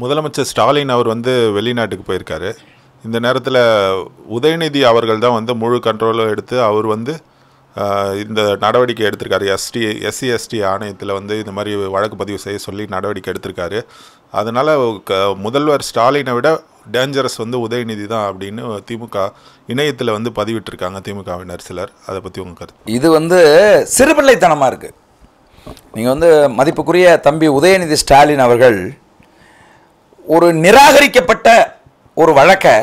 முதலமைச்சர் ஸ்டாலின் அவர் வந்து வெளிநாட்டுக்கு போயிருக்காரு. இந்த நேரத்தில் உதயநிதி அவர்கள் தான் வந்து முழு கண்ட்ரோலும் எடுத்து அவர் வந்து இந்த நடவடிக்கை எடுத்திருக்காரு. எஸ்சி/எஸ்டி ஆணையத்தில் வந்து இந்த மாதிரி வழக்கு பதிவு செய்ய சொல்லி நடவடிக்கை எடுத்திருக்காரு. அதனால் முதல்வர் ஸ்டாலினை விட டேஞ்சரஸ் வந்து உதயநிதி தான் அப்படின்னு திமுக இணையத்தில் வந்து பதிவிட்டிருக்காங்க திமுகவினர் சிலர். அதை பற்றி உங்கள் கருத்து? இது வந்து சிறுபிள்ளைத்தனமாக இருக்குது. நீங்கள் வந்து மதிப்புக்குரிய தம்பி உதயநிதி ஸ்டாலின் அவர்கள் ஒரு நிராகரிக்கப்பட்ட ஒரு வழக்கை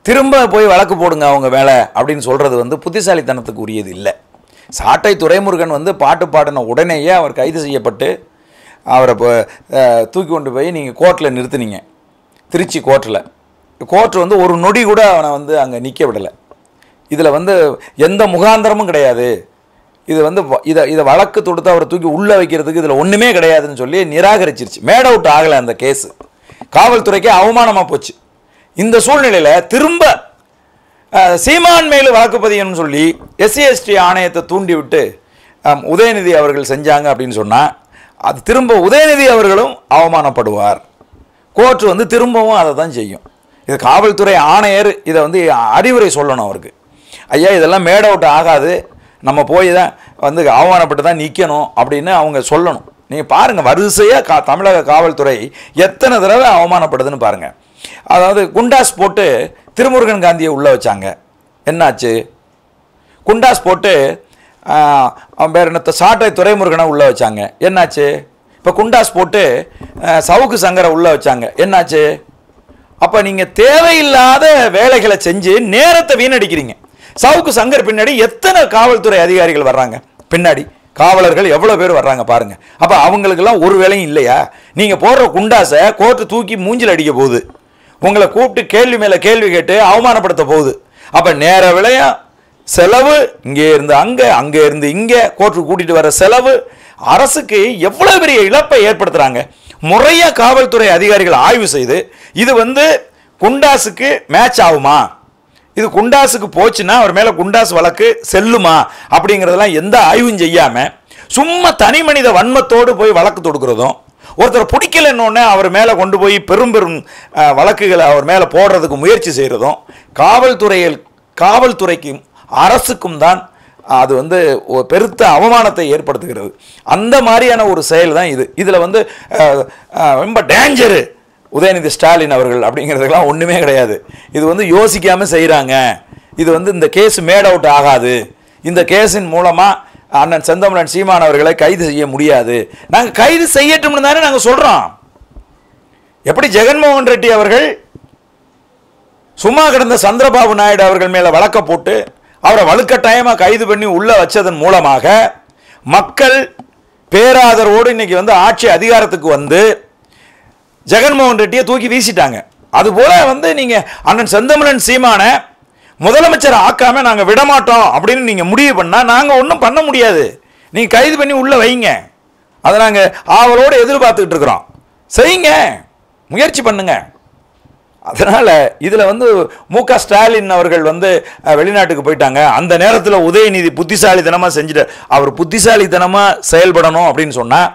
திரும்ப போய் வழக்கு போடுங்க அவங்க வேலை அப்படின்னு சொல்கிறது வந்து புத்திசாலித்தனத்துக்கு உரியது இல்லை. சாட்டை துரைமுருகன் வந்து பாட்டு பாடின உடனேயே அவர் கைது செய்யப்பட்டு அவரை தூக்கி கொண்டு போய் நீங்கள் கோர்ட்டில் நிறுத்தினீங்க. திருச்சி கோர்ட்டு வந்து ஒரு நொடி கூட அவனை வந்து அங்கே நிற்க விடலை. இதில் வந்து எந்த முகாந்திரமும் கிடையாது. இது வந்து இதை வழக்கு தொடுத்து அவரை தூக்கி உள்ளே வைக்கிறதுக்கு இதில் ஒன்றுமே கிடையாதுன்னு சொல்லி நிராகரிச்சிருச்சு. மேட் அவுட் ஆகலை அந்த கேஸு. காவல்துறைக்கே அவமானமாக போச்சு. இந்த சூழ்நிலையில் திரும்ப சீமான் மேல் வழக்கு பதியணும்னு சொல்லி எஸ்சி/எஸ்டி ஆணையத்தை தூண்டி விட்டு உதயநிதி அவர்கள் செஞ்சாங்க அப்படின்னு சொன்னால் அது திரும்ப உதயநிதி அவர்களும் அவமானப்படுவார். கோர்ட்டு வந்து திரும்பவும் அதை தான் செய்யும். இது காவல்துறை ஆணையர் இதை வந்து அறிவுரை சொல்லணும் அவருக்கு. ஐயா இதெல்லாம் மேட் அவுட் ஆகாது, நம்ம போய் தான் வந்து அவமானப்பட்டு தான் நிற்கணும் அப்படின்னு அவங்க சொல்லணும். நீங்கள் பாருங்கள், வரிசையாக தமிழக காவல்துறை எத்தனை தடவை அவமானப்படுதுன்னு பாருங்கள். அதாவது குண்டாஸ் போட்டு திருமுருகன் காந்தியை உள்ளே வச்சாங்க, என்னாச்சு? குண்டாஸ் போட்டு அவன் பேர் என்ன சாட்டை துரைமுருகனை உள்ளே வச்சாங்க, என்னாச்சு? இப்போ குண்டாஸ் போட்டு சவுக்கு சங்கரை உள்ளே வச்சாங்க, என்னாச்சு? அப்போ நீங்கள் தேவையில்லாத வேலைகளை செஞ்சு நேரத்தை வீணடிக்கிறீங்க. சவுக்கு சங்கர் பின்னாடி எத்தனை காவல்துறை அதிகாரிகள் வர்றாங்க, பின்னாடி காவலர்கள் எவ்வளோ பேர் வர்றாங்க பாருங்கள். அப்போ அவங்களுக்கெல்லாம் ஒரு வேலையும் இல்லையா? நீங்கள் போடுற குண்டாஸை கோர்ட்டு தூக்கி மூஞ்சில் அடிக்க போகுது, உங்களை கூப்பிட்டு கேள்வி மேலே கேள்வி கேட்டு அவமானப்படுத்த போகுது. அப்போ நேர விலையம் செலவு, இங்கே இருந்து அங்கே இருந்து இங்கே கோர்ட்டுக்கு கூட்டிகிட்டு வர செலவு அரசுக்கு எவ்வளோ பெரிய இழப்பை ஏற்படுத்துகிறாங்க. முறையாக காவல்துறை அதிகாரிகள் ஆய்வு செய்து இது வந்து குண்டாஸுக்கு மேட்ச் ஆகுமா, இது குண்டாஸுக்கு போச்சுன்னா அவர் மேலே குண்டாஸ் வழக்கு செல்லுமா அப்படிங்கிறதெல்லாம் எந்த ஆய்வும் செய்யாமல் சும்மா தனி மனித வன்மத்தோடு போய் வழக்கு தொடுக்கிறதும், ஒருத்தர் பிடிக்கலன்னொன்னே அவர் மேலே கொண்டு போய் பெரும் வழக்குகளை அவர் மேலே போடுறதுக்கு முயற்சி செய்கிறதும் காவல்துறைக்கும் அரசுக்கும் தான் அது வந்து பெருத்த அவமானத்தை ஏற்படுத்துகிறது. அந்த மாதிரியான ஒரு செயல் தான் இது. இதில் வந்து ரொம்ப டேஞ்சரு உதயநிதி ஸ்டாலின் அவர்கள் அப்படிங்கிறதுக்கெல்லாம் ஒன்றுமே கிடையாது. இது வந்து யோசிக்காமல் செய்கிறாங்க. இது வந்து இந்த கேஸ் மேட் அவுட் ஆகாது. இந்த கேஸின் மூலமாக அண்ணன் செந்தமிழன் சீமான் அவர்களை கைது செய்ய முடியாது. நாங்கள் கைது செய்யட்டும்னு தானே நாங்கள் சொல்கிறோம். எப்படி ஜெகன்மோகன் ரெட்டி அவர்கள் சும்மா கிடந்த சந்திரபாபு நாயுடு அவர்கள் மேலே வழக்க போட்டு அவரை வலுக்கட்டாயமாக கைது பண்ணி உள்ளே வச்சதன் மூலமாக மக்கள் பேராதரவோடு இன்னைக்கு வந்து ஆட்சி அதிகாரத்துக்கு வந்து ஜெகன்மோகன் ரெட்டியை தூக்கி வீசிட்டாங்க. அதுபோல வந்து நீங்கள் அண்ணன் செந்தமிழன் சீமானை முதலமைச்சர் ஆக்காம நாங்கள் விடமாட்டோம் அப்படின்னு நீங்கள் முடிவு பண்ணால் நாங்கள் ஒன்றும் பண்ண முடியாது. நீங்கள் கைது பண்ணி உள்ளே வைங்க, அதை நாங்கள் ஆவலோடு எதிர்பார்த்துக்கிட்டு இருக்கிறோம். செய்யுங்க, முயற்சி பண்ணுங்க. அதனால் இதில் வந்து மு.க. ஸ்டாலின் அவர்கள் வந்து வெளிநாட்டுக்கு போயிட்டாங்க. அந்த நேரத்தில் உதயநிதி புத்திசாலித்தனமாக செஞ்சுட்டு அவர் புத்திசாலித்தனமாக செயல்படணும் அப்படின்னு சொன்னால்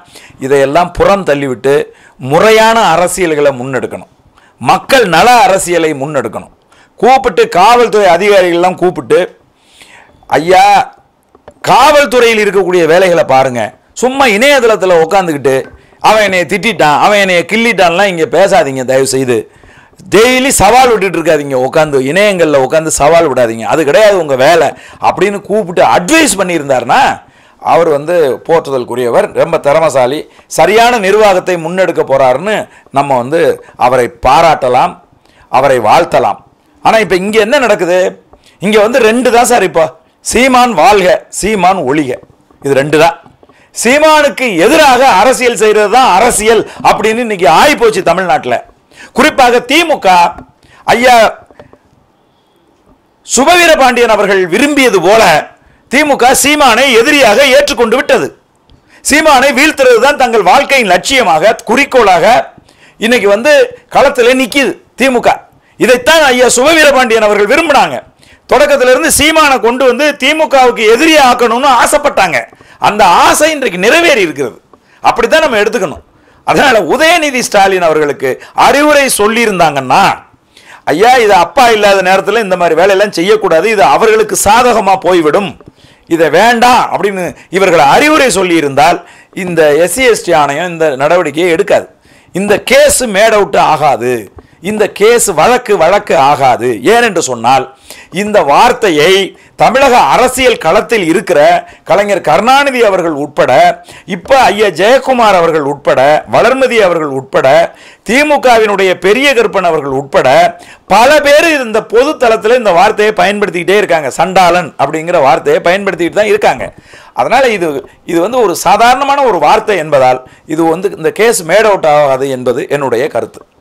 இதையெல்லாம் புறம் தள்ளிவிட்டு முறையான அரசியல்களை முன்னெடுக்கணும், மக்கள் நல அரசியலை முன்னெடுக்கணும். கூப்பிட்டு காவல்துறை அதிகாரிகள்லாம் கூப்பிட்டு, ஐயா காவல்துறையில் இருக்கக்கூடிய வேலைகளை பாருங்கள், சும்மா இணையதளத்தில் உட்காந்துக்கிட்டு அவன் என்னைய திட்டான் அவன் என்னைய கிள்ளிட்டான்லாம் இங்கே பேசாதீங்க, தயவு செய்து. டெய்லி சவால் விட்டுட்டு இருக்காதீங்க, உட்காந்து இணையங்களில் உட்காந்து சவால் விடாதீங்க, அது கிடையாது உங்கள் வேலை அப்படின்னு கூப்பிட்டு அட்வைஸ் பண்ணியிருந்தாருன்னா அவர் வந்து போற்றுதலுக்குரியவர், ரொம்ப திறமசாலி, சரியான நிர்வாகத்தை முன்னெடுக்க போகிறாருன்னு நம்ம வந்து அவரை பாராட்டலாம், அவரை வாழ்த்தலாம். ஆனால் இப்போ இங்கே என்ன நடக்குது? இங்கே வந்து ரெண்டு தான் சார். இப்போ சீமான் வாழ்க, சீமான் ஒழிக, இது ரெண்டு தான். சீமானுக்கு எதிராக அரசியல் செய்கிறது தான் அரசியல் அப்படின்னு இன்னைக்கு ஆகிப்போச்சு தமிழ்நாட்டில். குறிப்பாக திமுக ஐயா சுபவீர பாண்டியன் அவர்கள் விரும்பியது போல திமுக சீமானை எதிரியாக ஏற்றுக்கொண்டு விட்டது. சீமானை வீழ்த்துறது தான் தங்கள் வாழ்க்கையின் லட்சியமாக, குறிக்கோளாக இன்னைக்கு வந்து களத்தில் நிற்கிது திமுக. இதைத்தான் ஐயா சுபவீர பாண்டியன் அவர்கள் விரும்பினாங்க. தொடக்கத்திலிருந்து சீமானை கொண்டு வந்து திமுகவுக்கு எதிரியா ஆக்கணும்னு ஆசைப்பட்டாங்க. அந்த ஆசை இன்றைக்கு நிறைவேறி இருக்கிறது. அப்படித்தான் நம்ம எடுத்துக்கணும். அதனால உதயநிதி ஸ்டாலின் அவர்களுக்கு அறிவுரை சொல்லியிருந்தாங்கன்னா, ஐயா இது அப்பா இல்லாத நேரத்தில் இந்த மாதிரி வேலையெல்லாம் செய்யக்கூடாது, இது அவர்களுக்கு சாதகமாக போய்விடும், இதை வேண்டாம் அப்படின்னு இவர்களை அறிவுரை சொல்லியிருந்தால் இந்த SC/ST ஆணையம் இந்த நடவடிக்கையை எடுக்காது. இந்த கேஸ் மேட் அவுட் ஆகாது, இந்த கேஸ் வழக்கு ஆகாது. ஏனென்று சொன்னால் இந்த வார்த்தையை தமிழக அரசியல் களத்தில் இருக்கிற கலைஞர் கருணாநிதி அவர்கள் உட்பட, இப்ப ஐயா ஜெயக்குமார் அவர்கள் உட்பட, வளர்மதி அவர்கள் உட்பட, திமுகவினுடைய பெரிய கருப்பன் அவர்கள் உட்பட பல பேர் இந்த பொது தளத்தில் இந்த வார்த்தையை பயன்படுத்திக்கிட்டே இருக்காங்க. சண்டாளன் அப்படிங்கிற வார்த்தையை பயன்படுத்திக்கிட்டு தான் இருக்காங்க. அதனால இது வந்து ஒரு சாதாரணமான ஒரு வார்த்தை என்பதால் இது வந்து இந்த கேஸ் மேட் அவுட் ஆகாது என்பது என்னுடைய கருத்து.